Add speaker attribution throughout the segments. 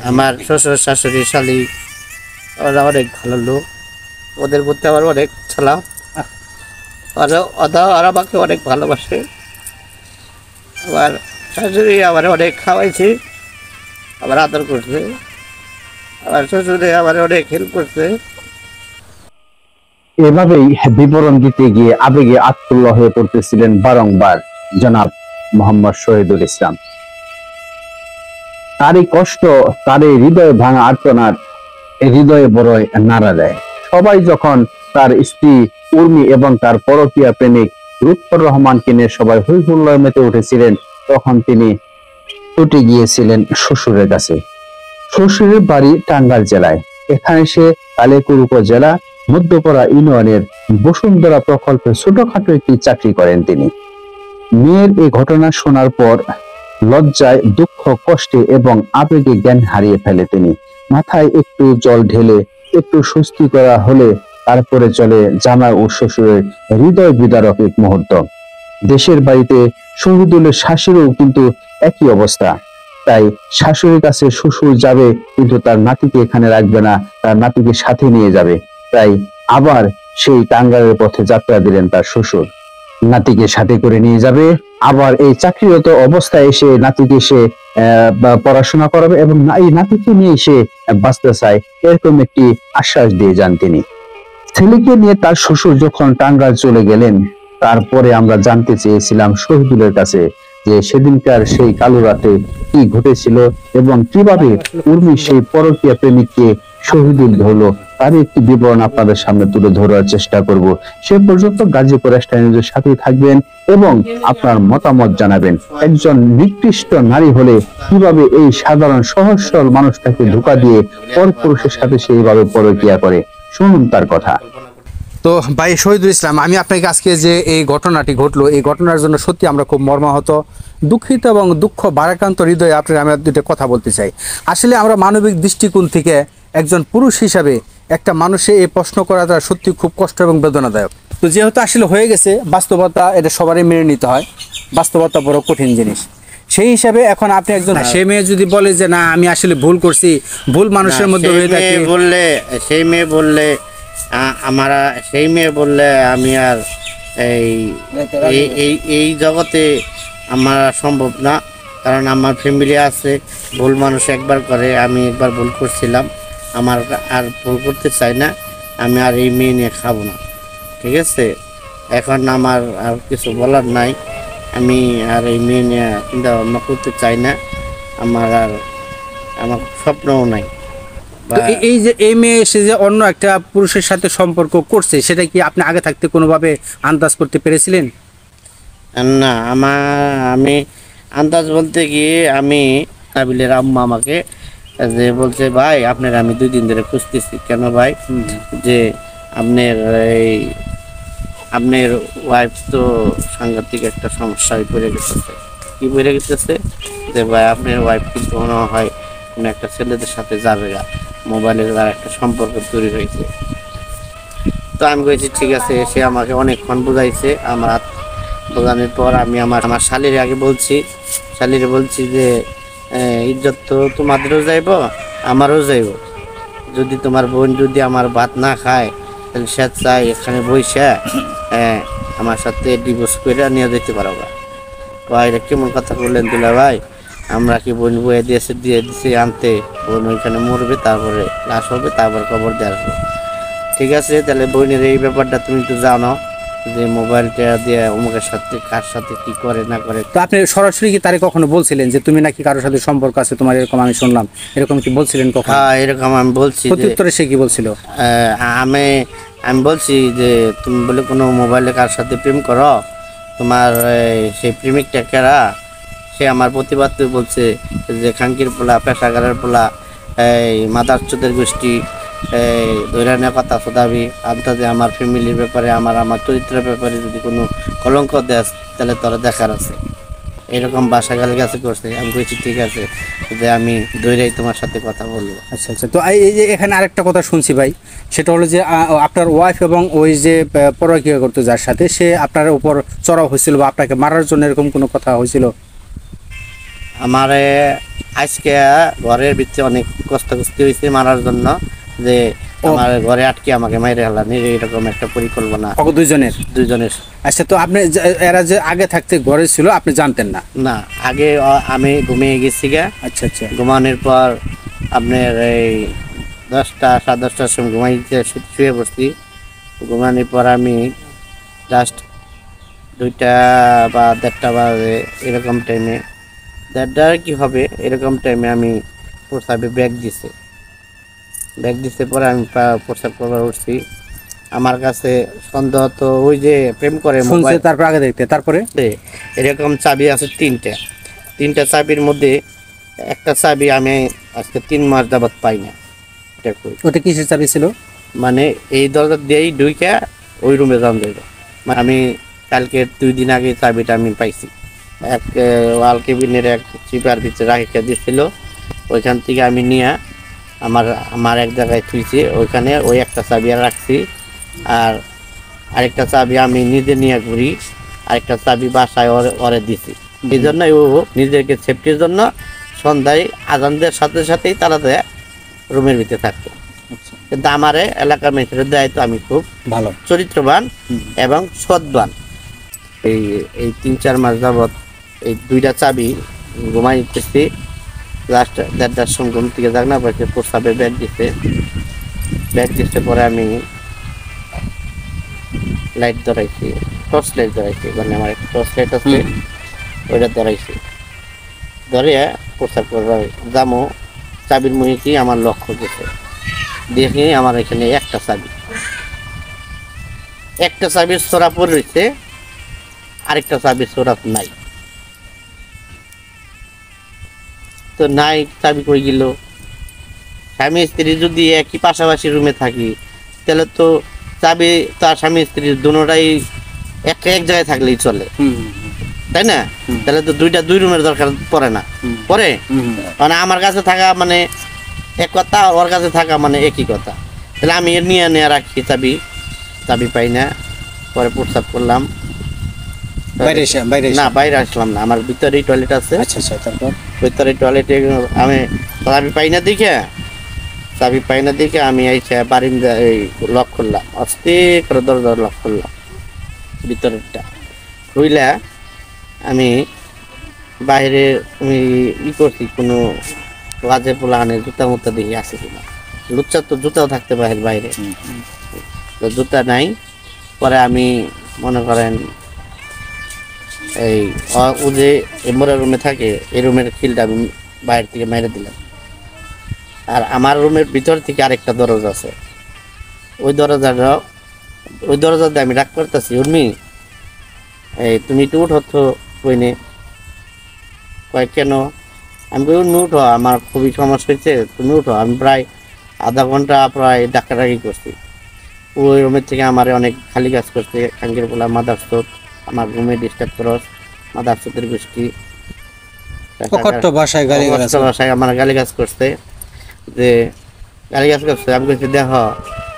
Speaker 1: আমার শ্বশুর শাশুড়ি শালি ওরা অনেক ভালো লোক, ওদের মধ্যে আমার অনেক ছিলাম। ওরা আমাকে অনেক ভালোবাসে। আমার শাশুড়ি আমার অনেক খাওয়াইছে, আমার আদর করছে। আমার শ্বশুরে আমার অনেক হেল্প করছে।
Speaker 2: এভাবেই বিবরণ দিতে গিয়ে আবেগে আত্মুল্ল হয়ে পড়তেছিলেন বারংবার জনাব মোহাম্মদ শহীদুল ইসলাম। তার এই কষ্ট, তার এই হৃদয়ে ভাঙা আর্তনাদ হৃদয়ে বড়ই নাড়া দেয়। সবাই যখন তার স্ত্রী উর্মি এবং তার পরকীয়া প্রেমিক লুৎফর রহমানকে নিয়ে সবাই হৈ হুল্লোড়ে মেতে উঠেছিলেন, তখন তিনি ছুটে গিয়েছিলেন শ্বশুরের কাছে। শ্বশুরের বাড়ি টাঙ্গাইল জেলায়। এখানে সে কালেকুর উপজেলা মধ্যপাড়া ইউনিয়নের বসুন্ধরা প্রকল্পে ছোটখাটো একটি চাকরি করেন তিনি। মেয়ের এই ঘটনা শোনার পর লজ্জায়, দুঃখ, কষ্টে এবং আবেগে জ্ঞান হারিয়ে ফেলে তিনি। মাথায় একটু জল ঢেলে একটু স্বস্তি করা হলে তারপরে চলে জামাই ও শ্বশুরের হৃদয় বিদারক এক মুহূর্ত। দেশের বাড়িতে শহীদুলের শাশুড়িও কিন্তু একই অবস্থা। তাই শাশুড়ির কাছে শ্বশুর যাবে, কিন্তু তার নাতিকে এখানে রাখবে না, তার নাতিকে সাথে নিয়ে যাবে। তাই আবার সেই টাঙ্গাইলের পথে যাত্রা দিলেন তার শ্বশুর। নাতিকে সাথে করে নিয়ে যাবে, আবার এই চাকরিরত অবস্থায় এসে নাতিকে সে পড়াশোনা করাবে এবং এই নাতিকে নিয়ে সে বাঁচতে চায়, এরকম একটি আশ্বাস দিয়ে যান তিনি। ছেলেকে নিয়ে তার শ্বশুর যখন টাঙ্গাইল চলে গেলেন, তারপরে আমরা জানতে চেয়েছিলাম শহীদুলের কাছে যে সেদিনকার সেই কালো রাতে কি ঘটেছিল এবং কিভাবে উর্মি সেই পরকীয়া প্রেমিককে শহীদুল ধরলো, তার একটি বিবরণ আপনাদের সামনে তুলে ধরার চেষ্টা করব। সে পর্যন্ত গাজীপুর স্টার নিউজের সাথেই থাকবেন এবং আপনার মতামত জানাবেন। একজন নিকৃষ্ট নারী হলে কিভাবে এই সাধারণ সহজ সরল মানুষটাকে ধোঁকা দিয়ে পরপুরুষের সাথে সেইভাবে পরকীয়া করে, শুনুন তার কথা।
Speaker 3: তো ভাই শহীদুল ইসলাম, আমি আপনাকে আজকে যে এই ঘটনাটি ঘটলো, এই ঘটনার জন্য সত্যি আমরা খুব মর্মাহত, দুঃখিত এবং দুঃখ ভারাক্রান্ত হৃদয়ে আপনার আমি দুটো কথা বলতে চাই। আসলে আমরা মানবিক দৃষ্টিকোণ থেকে একজন পুরুষ হিসাবে একটা মানুষের এই প্রশ্ন করাটা সত্যি খুব কষ্ট এবং বেদনাদায়ক। তো যেহেতু আসলে হয়ে গেছে, বাস্তবতা এটা সবারই মেনে নিতে হয়। বাস্তবতা বড় কঠিন জিনিস। সেই হিসাবে এখন আপনি একজন সে মেয়ে যদি বলে যে না আমি আসলে ভুল করছি, ভুল মানুষের মধ্যে হয়ে থাকে
Speaker 1: বললে, সেই মেয়ে বললে সেই মেয়ে বললে আমি আর এই জগতে আমার সম্ভব না, কারণ আমার ফ্যামিলি আছে। ভুল মানুষ একবার করে, আমি একবার ভুল করছিলাম, আমার আর ভুল করতে চাই না। আমি আর এই মেয়ে নিয়ে খাবো না, ঠিক আছে? এখন আমার আর কিছু বলার নাই, আমি আর এই মেয়ে নিয়ে চিন্তা ভাবনা করতে চাই না, আমার স্বপ্নও নাই।
Speaker 3: এই যে এই মেয়ে এসে যে অন্য একটা পুরুষের সাথে সম্পর্ক করছে, সেটা কি আপনি আগে থাকতে কোনোভাবে আন্দাজ করতে পেরেছিলেন?
Speaker 1: না, আমি আন্দাজ বলতে গিয়ে আমি কাবিলের আম্মা আমাকে যে বলছে ভাই আপনার আমি 2 দিন ধরে খুঁজতেছি। কেন ভাই? যে আপনার ওয়াইফ তো সাংঘাতিক একটা সমস্যায় পড়ে গেছে। কি পড়ে গেছে? যে ভাই আপনার ওয়াইফ কিন্তু মনে হয় কোনো একটা ছেলেদের সাথে যাবে, মোবাইলের দ্বারা একটা সম্পর্ক তৈরি হয়েছে। তো আমি বলছি ঠিক আছে। সে আমাকে অনেকক্ষণ বোঝাইছে। আমার বোঝানোর পর আমি আমার শালির আগে বলছি যে ইজ্জত তো তোমাদেরও যাইব, আমারও যাইব। যদি তোমার বোন যদি আমার ভাত না খায়, তাহলে সে চাই এখানে বইসা আমার সাথে ডিভোর্স করে নিয়ে যেতে পারবা। ভাই এটা কেমন কথা বললেন দুলা ভাই? আমরা কি বোন বয়ে দিয়ে দিছি আনতে, বোন ওইখানে মরবে, তারপরে লাশ হবে, তারপর কবর দিয়ে আসবে। ঠিক আছে, তাহলে বোনের এই ব্যাপারটা তুমি তো জানো যে মোবাইলটা দিয়ে অমুকের সাথে কার সাথে কি করে না করে।
Speaker 3: তো আপনি সরাসরি কি তারে কখনো বলছিলেন যে তুমি নাকি কারোর সাথে সম্পর্ক আছে তোমার, এরকম আমি শুনলাম, এরকম কি বলছিলেন কখনো?
Speaker 1: হ্যাঁ, এরকম আমি বলছি।
Speaker 3: প্রত্যুত্তরে সে কি বলছিল?
Speaker 1: আমি বলছি যে তুমি বলে কোনো মোবাইলে কার সাথে প্রেম করো, তোমার সেই প্রেমিকটা কেরা? সে আমার প্রতিবাদ বলছে যে খাঙ্কির পোলা, পেশাগারের পোলা, এই মাদারচোদের গোষ্ঠী, এই দৈরানের কথা শোধাবি আন্তাজে আমার ফ্যামিলির ব্যাপারে, আমার চরিত্রের ব্যাপারে যদি কোনো কলঙ্ক দেয় তাহলে তোরা দেখার আছে। এরকম বাসা গালি কাছে করছে। আমি বলছি ঠিক আছে, যে আমি দৈরাই তোমার সাথে কথা বলবো।
Speaker 3: আচ্ছা আচ্ছা। তো এই যে এখানে আরেকটা কথা শুনছি ভাই, সেটা হলো যে আপনার ওয়াইফ এবং ওই যে পরকীয়া করতে যার সাথে, সে আপনার উপর চড়াও হয়েছিল বা আপনাকে মারার জন্য এরকম কোনো কথা হয়েছিল?
Speaker 1: আমারে আজকে ঘরের ভিতরে অনেক কষ্টকষ্টি হয়েছে মারার জন্য, যে আমার ঘরে আটকে আমাকে মাইরে হেলানি, এরকম একটা পরিকল্পনা দুইজনের।
Speaker 3: আচ্ছা, তো আপনি এরা যে আগে থাকতে ঘরে ছিল আপনি জানতেন না?
Speaker 1: না, আগে আমি ঘুমিয়ে গেছি গা।
Speaker 3: আচ্ছা আচ্ছা।
Speaker 1: ঘুমানোর পর আপনার এই 10টা 10:30টার সময় ঘুমাইতে শুয়ে পড়ছি। ঘুমানোর পর আমি জাস্ট 2টা বা 1:30 বাজে এরকম টাইমে, 1:30 কি হবে এরকম টাইমে আমি প্রস্রাবে ব্যাগ দিছে পরে আমি প্রস্রাব করবার উঠছি। আমার কাছে সন্দেহ তো ওই যে প্রেম করে মোবাইল,
Speaker 3: তারপর আগে দেখতে, তারপরে
Speaker 1: এরকম চাবি আছে 3টা চাবির মধ্যে একটা চাবি আমি আজকে 3 মাস যাবত পাই না। এটা কই,
Speaker 3: ওটা কিসের চাবি ছিল?
Speaker 1: মানে এই দরজা দিয়েই ঢুকে ওই রুমে যান যাইব। আমি কালকে 2 দিন আগে চাবিটা আমি পাইছি, এক ওয়াল কেবিনের এক চিপার ভিতরে রাখিয়ে দিয়েছিল। ওইখান থেকে আমি নিয়ে আমার এক জায়গায় থুইছি, ওইখানে ওই একটা চাবি আর রাখছি। আর আরেকটা চাবি আমি নিজে নিয়ে ঘুরি, আরেকটা চাবি বাসায় ওরে দিছি। এই জন্য ও নিজেকে সেফটির জন্য সন্ধ্যায় আজানদের সাথে সাথেই তারা দেয় রুমের ভিতরে থাকতো। কিন্তু আমার এলাকার মেয়েদের দেয় তো আমি খুব
Speaker 3: ভালো
Speaker 1: চরিত্রবান এবং সৎবান। এই 3-4 মাস যাবৎ এই 2টা চাবি ঘুমাই দিতেছি। লাস্ট 1:30টার সময় ঘুম থেকে জাগনা পাইছে, প্রস্রাবে ব্যাগ দিচ্ছে পরে আমি লাইট ধরাইছি, টর্চ লাইট ধরাইছি, মানে আমার একটা টর্চ লাইট আছে ওইটা ধরাইছি। ধরে প্রস্রাব করবার দামও চাবির মুহিকি আমার লক্ষ্য গেছে, দেখি আমার এখানে একটা চাবির ছোড়া পড়ে রয়েছে, আরেকটা চাবির ছোড়া নাই। তো নাই, চাবি কই গেল? স্বামী স্ত্রী যদি একই পাশাপাশি রুমে থাকি তাহলে তো চাবি তার স্বামী স্ত্রী দুটোটাই এক জায়গায় থাকলেই চলে, তাই না? তাহলে তো 2 রুমের দরকার পড়ে না, পরে মানে আমার কাছে থাকা মানে এক কথা, ওর কাছে থাকা মানে একই কথা। তাহলে আমি নিয়ে রাখি চাবি পাই না। পরে প্রস্তাব করলাম, না বাইরে আসলাম না, আমার ভিতরেই টয়লেট আছে।
Speaker 3: আচ্ছা আচ্ছা। তারপর
Speaker 1: ভিতরে টয়লেটে আমি চাবি পাই না দেখে আমি আইসা বারিন্দা এই লক করলাম, আস্তে করে দরজা লক করলাম ভিতরেরটা খুইলা। আমি বাইরে আমি করছি, কোনো বাজে পোলাহানের জুতা মুতা দেখি আছে কিনা। লুচ্চা তো জুতাও থাকতে পারে বাইরে, তো জুতা নাই। পরে আমি মনে করেন এই ও যে মোড়া রুমে থাকে, এই রুমের খিলটা আমি বাইরে থেকে মেরে দিলাম। আর আমার রুমের ভিতর থেকে আরেকটা দরজা আছে, ওই দরজাটা আমি রাগ করতেছি, উর্মি এই তুমি একটু উঠো তো কইনে। কয় কেন? আমি কই উর্মি উঠো, আমার খুবই সমস্যা হয়েছে, তুমি উঠো। আমি প্রায় আধা ঘন্টা প্রায় ডাকাডাকি করছি। ওই রুমের থেকে আমার অনেক খালি কাজ করছে, খাঙ্গের বলা মাদারস্রোত, আমার রুমে ডিস্টার্ব করস, মাদারস্রোতের গোষ্ঠী ভাষায় আমার গালিগালাজ করছে, যে গালিগালাজ করছে। আমি বলছি দেখো,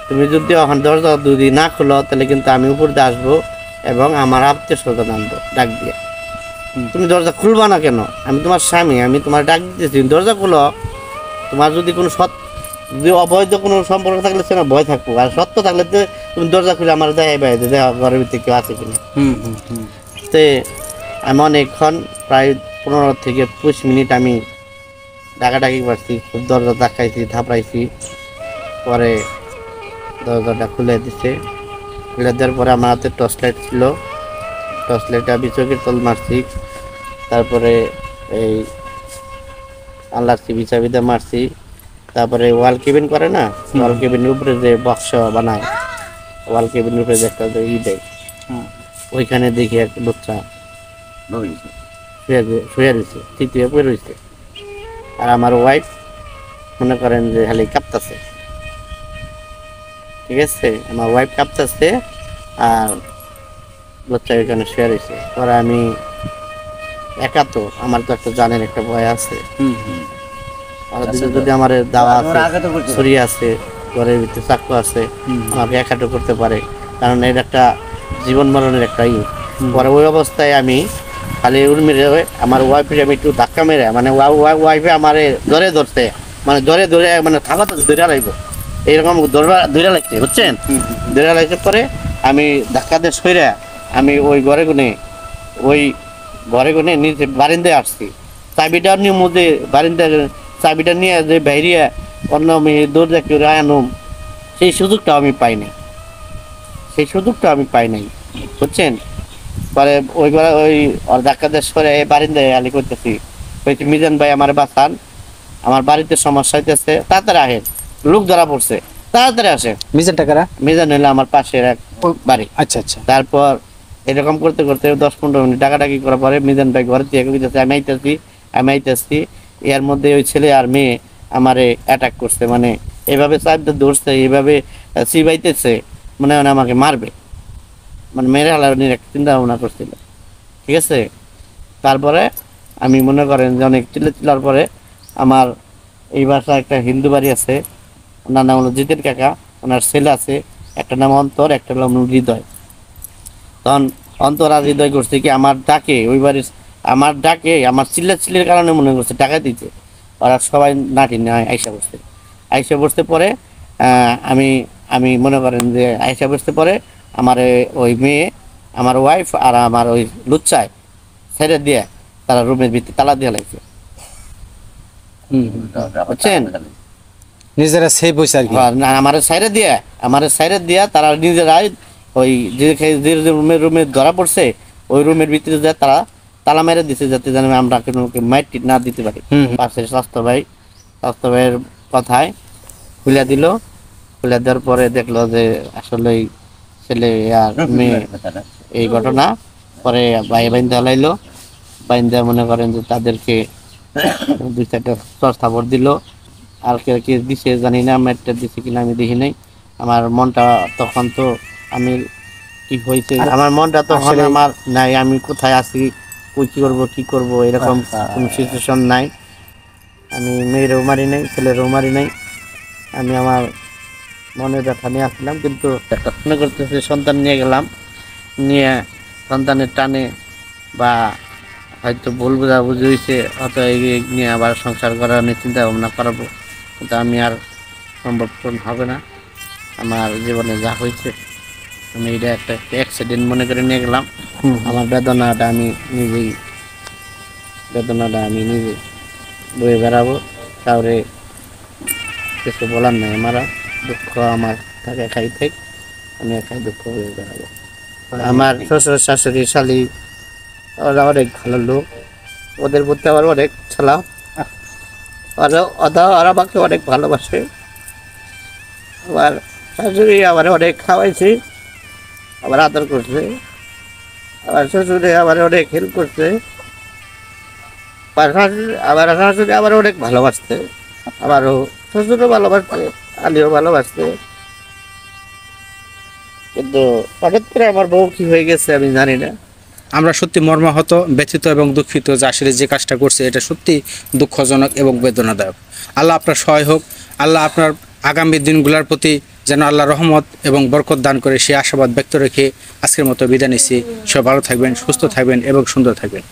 Speaker 1: তুমি যদি এখন দরজা যদি না খোলো তাহলে কিন্তু আমি উপর দিয়ে আসবো এবং আমার আত্মীয় স্বজন আনবো ডাক দিয়ে। তুমি দরজা খুলবা না কেন? আমি তোমার স্বামী, আমি তোমার ডাক দিতেছি, দরজা খুলো। তোমার যদি কোনো যদি অবৈধ কোনো সম্পর্ক থাকলে সেটা ভয় থাকবো, আর সত্য থাকলে তো তুমি দরজা খুলে আমার দেখাই বাইরে দেখা ঘরের ভিতরে কেউ আছে কিনা। তে আমি অনেকক্ষণ প্রায় 15 থেকে 20 মিনিট আমি ডাকাডাকি করছি, খুব দরজা ধাক্কাইছি, থাপড়াইছি। পরে দরজাটা খুলে দিছে। খুলে দেওয়ার পরে আমার হাতে টর্চ লাইট ছিল, টর্চ লাইটটা আমি চোখের তল মারছি। তারপরে এই আল্লাহর চাবিতে মারছি। তারপরে ওয়াল কেবিন করে না, ওয়াল কেবিনের উপরে যে বক্স বানায়, ওয়াল কেবিনের উপরে যে একটা দেয়, ওইখানে দেখি এক বাচ্চা শুয়ে রয়েছে, তৃতীয় পড়ে রয়েছে। আর আমার ওয়াইফ মনে করেন যে খালি কাঁপতেছে, ঠিক আছে? আমার ওয়াইফ কাঁপতেছে আর বাচ্চা ওইখানে শুয়ে রয়েছে। পরে আমি একা তো, আমার তো একটা জানের একটা ভয় আছে, আর যদি আমার দাওয়া আছে, ছুরি আছে, ঘরের ভিতরে চাকু আছে, আমাকে একাটো করতে পারে, কারণ এর একটা জীবন মরণের একটা পরে ওই অবস্থায় আমি খালি উর্মিরে আমার ওয়াইফের আমি একটু ধাক্কা মেরে মানে ওয়াইফে আমার ধরছে মানে ধরে মানে থাকা তো ধরে লাগবো এইরকম ধরে লাগছে বুঝছেন, ধরে লাগছে পরে আমি ধাক্কা দিয়ে সইরা আমি ওই ঘরে গুনে নিচে বারিন্দায় আসছি, চাবিটা নিয়ে মধ্যে বারিন্দা চাবিটা নিয়ে যে বাইরিয়া অন্য আমি দরজা কেউ আনুম সেই সুযোগটা আমি পাই নাই, বুঝছেন। পরে ওই ধাক্কা দিয়ে সরে বারিন্দায় আলি করতেছি, বলছি মিজান ভাই আমার বাঁচান, আমার বাড়িতে সমস্যা হইতেছে, তাড়াতাড়ি আসেন, লোক ধরা পড়ছে, তাড়াতাড়ি আসেন।
Speaker 3: মিজান টাকারা
Speaker 1: মিজান হইলে আমার পাশের এক বাড়ি।
Speaker 3: আচ্ছা আচ্ছা।
Speaker 1: তারপর এরকম করতে করতে 10-15 মিনিট ডাকাডাকি করার পরে মিজান ভাই ঘরে থেকে কইতেছে আমি আইতেছি, এর মধ্যে ওই ছেলে আর মেয়ে আমারে অ্যাটাক করছে, মানে এভাবে চাপটা ধরছে, এইভাবে চিবাইতেছে, মনে হয় আমাকে মারবে, মানে মেরে হালার একটা চিন্তা ভাবনা করছিল, ঠিক আছে। তারপরে আমি মনে করেন যে অনেক চিল্লার পরে আমার এই বাসায় একটা হিন্দু বাড়ি আছে, ওনার নাম হলো জিতের কাকা, ওনার ছেলে আছে, একটা নাম অন্তর, একটা নাম হৃদয়। তখন অন্তর আর হৃদয় করছে কি আমার ডাকে ওই বাড়ির আমার চিল্লির কারণে মনে করছে টাকা দিতে, ওরা সবাই নাটি নেয় আইসা বসতে পরে আমি মনে করেন যে আইসা বসতে পরে আমার ওই মেয়ে, আমার ওয়াইফ আর আমার ওই লুচ্চায় ছেড়ে দিয়ে তারা রুমের ভিতরে তালা দিয়ে লাগছে, বুঝছেন।
Speaker 3: নিজেরা সেভ হয়েছে আর কি।
Speaker 1: আমার সাইরে দিয়া তারা নিজেরাই ওই যে রুমে ধরা পড়ছে ওই রুমের ভিতরে যায় তারা তালা মেরে দিছে, যাতে যেন আমরা কোনো মাইট না দিতে পারি। পাশের স্বাস্থ্য ভাইয়ের কথায় খুলে দেওয়ার পরে দেখলো যে আসলে ছেলে আর মেয়ে এই ঘটনা। পরে বাইন্দা হলাইলো, বাইন্দা মনে করেন যে তাদেরকে 2-4টা চড় দিল, আর কে দিছে জানি না, ম্যাটটা দিছে কিনা আমি দেখি নাই। আমার মনটা তখন তো আমি কি হয়েছে, আমার মনটা তখন আমার নাই, আমি কোথায় আছি, কি করবো এরকম কোনো সিচুয়েশন নাই। আমি মেয়েরও মারি নাই, ছেলেরও মারি নাই, আমি আমার মনের ব্যথা নিয়ে আসলাম। কিন্তু একটা মনে করতেছে সন্তান নিয়ে গেলাম, নিয়ে সন্তানের টানে বা হয়তো ভুল বুঝাবুঝি হয়েছে, হয়তো নিয়ে আবার সংসার করার নিয়ে চিন্তা ভাবনা করাবো, কিন্তু আমি আর সম্ভব হবে না। আমার জীবনে যা হয়েছে আমি এটা একটা অ্যাক্সিডেন্ট মনে করে নিয়ে গেলাম। আমার বেদনাটা আমি নিজে বয়ে বেড়াবো, কাউরে কিছু বলার নাই। আমার দুঃখ আমার তাকে খাই থেকে আমি একাই দুঃখ বয়ে বেড়াবো। আমার শ্বশুর শাশুড়ি শালি ওরা অনেক ভালো লোক, ওদের প্রতি আমার অনেক ছালা, ওরা আমাকে অনেক ভালোবাসে। আমার শাশুড়ি আমার অনেক খাওয়াইছে, আমার আদর করছে, আমার শ্বশুরে আমার অনেক হেল্প করছে, আমার শাশুড়ি আমার অনেক ভালোবাসতে, আমারও শ্বশুরও ভালোবাসতে, আলিও ভালোবাসতে। কিন্তু হঠাৎ করে আমার বউ কি হয়ে গেছে আমি জানি না।
Speaker 3: আমরা সত্যি মর্মাহত, ব্যথিত এবং দুঃখিত যে আসলে যে কাজটা করছে এটা সত্যি দুঃখজনক এবং বেদনাদায়ক। আল্লাহ আপনার সহায় হোক, আল্লাহ আপনার আগামী দিনগুলোর প্রতি যেন আল্লাহ রহমত এবং বরকত দান করে সে আশাবাদ ব্যক্ত রেখে আজকের মতো বিদায় নিচ্ছি। সব ভালো থাকবেন, সুস্থ থাকবেন এবং সুন্দর থাকবেন।